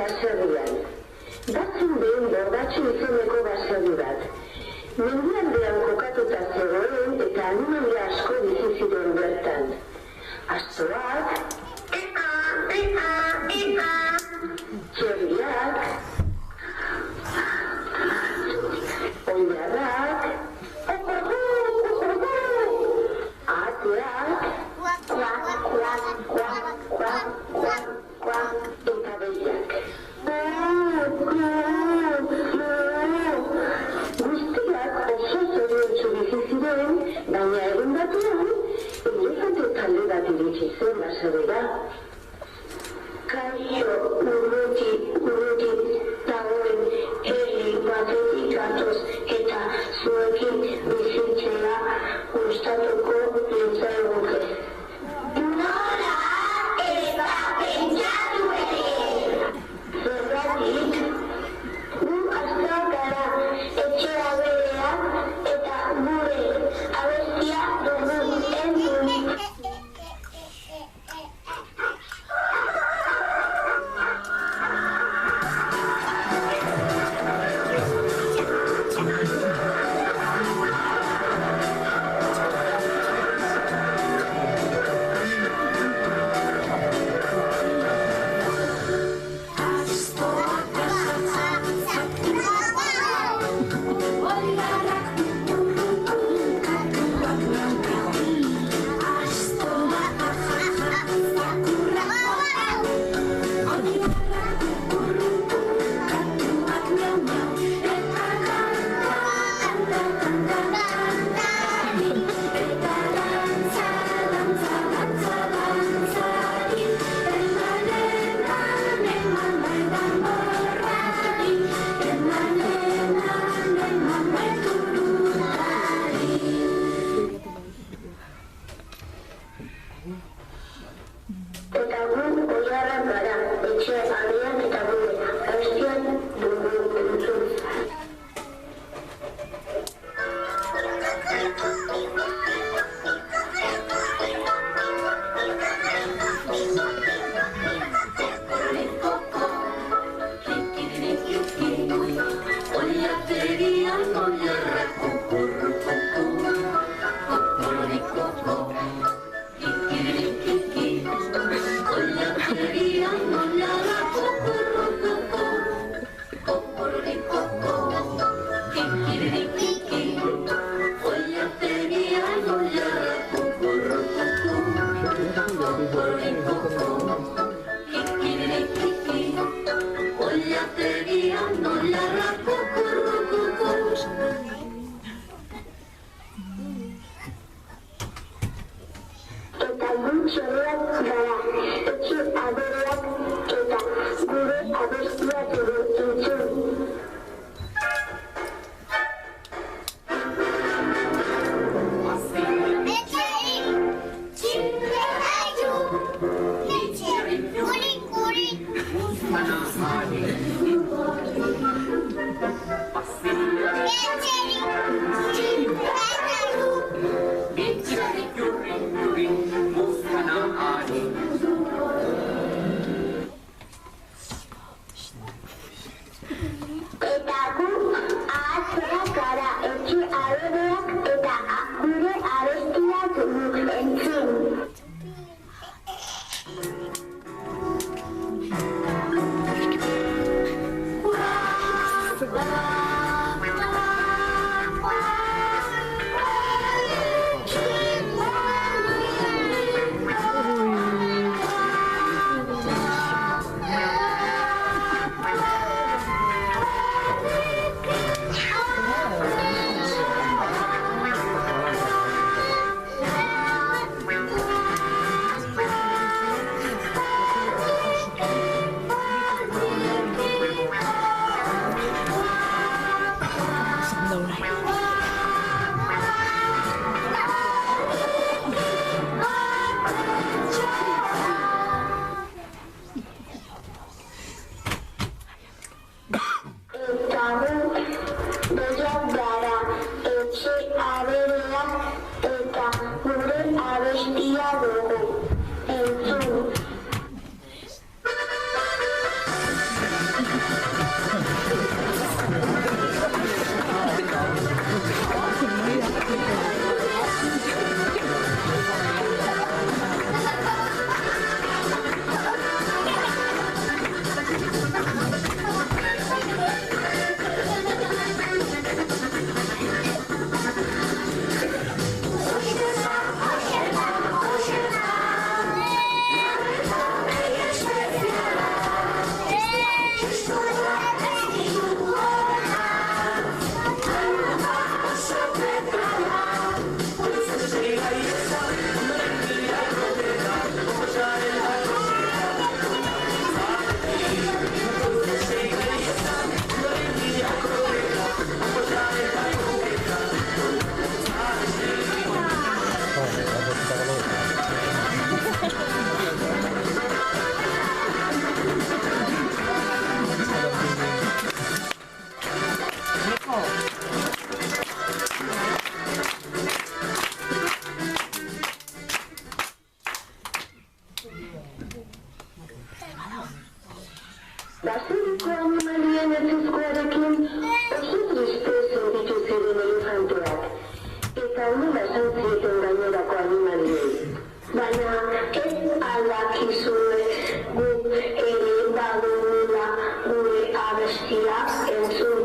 baserrian. Batzun behin bordatxo izeneko baserri bat. Mendialdean kokatuta zegoen eta animalia asko bizi ziren bertan. Astoak, txerriak, oilarrak, ahateak, eta behiak. Guztiak oso zoriontsu bizi ziren, baina egun batean, elefante talde bat iritsi zen baserrira. Kaixo, urruti, dagoen herri batetik gatoz eta zuekin bizitzea gustatuko litzaiguke. Nola eta pentsatu ere! Zergatik, gu asteak gara etxe abereak eta gure abestia dugu entzun. Eta gu oilarrak gara, etxe abereak eta gure abestian dugu entzun. Eta gu txerriak gara, etxe abereak eta gure abestia dugu entzun. Eta gu ahateak gara, etxe abereak eta gure abestia dugu entzun. Baserriko animalien ezezkoarekin oso triste sentitu ziren elefanteak, eta nola esan zieten gainerako animaliei. Baina ez aldakizue guk ere badugula gure abestia entzun.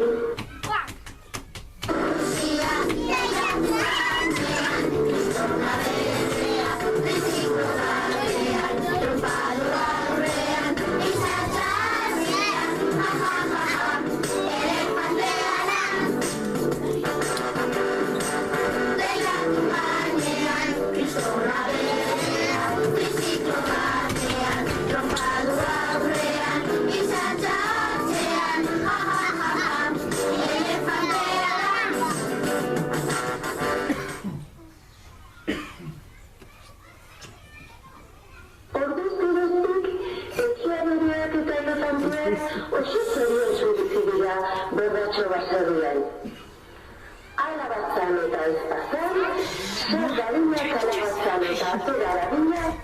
Oso zorion zurizi dira borratxo baserrian. Ala batzan eta ez bazan, zer garinak ala batzan eta atera garinak,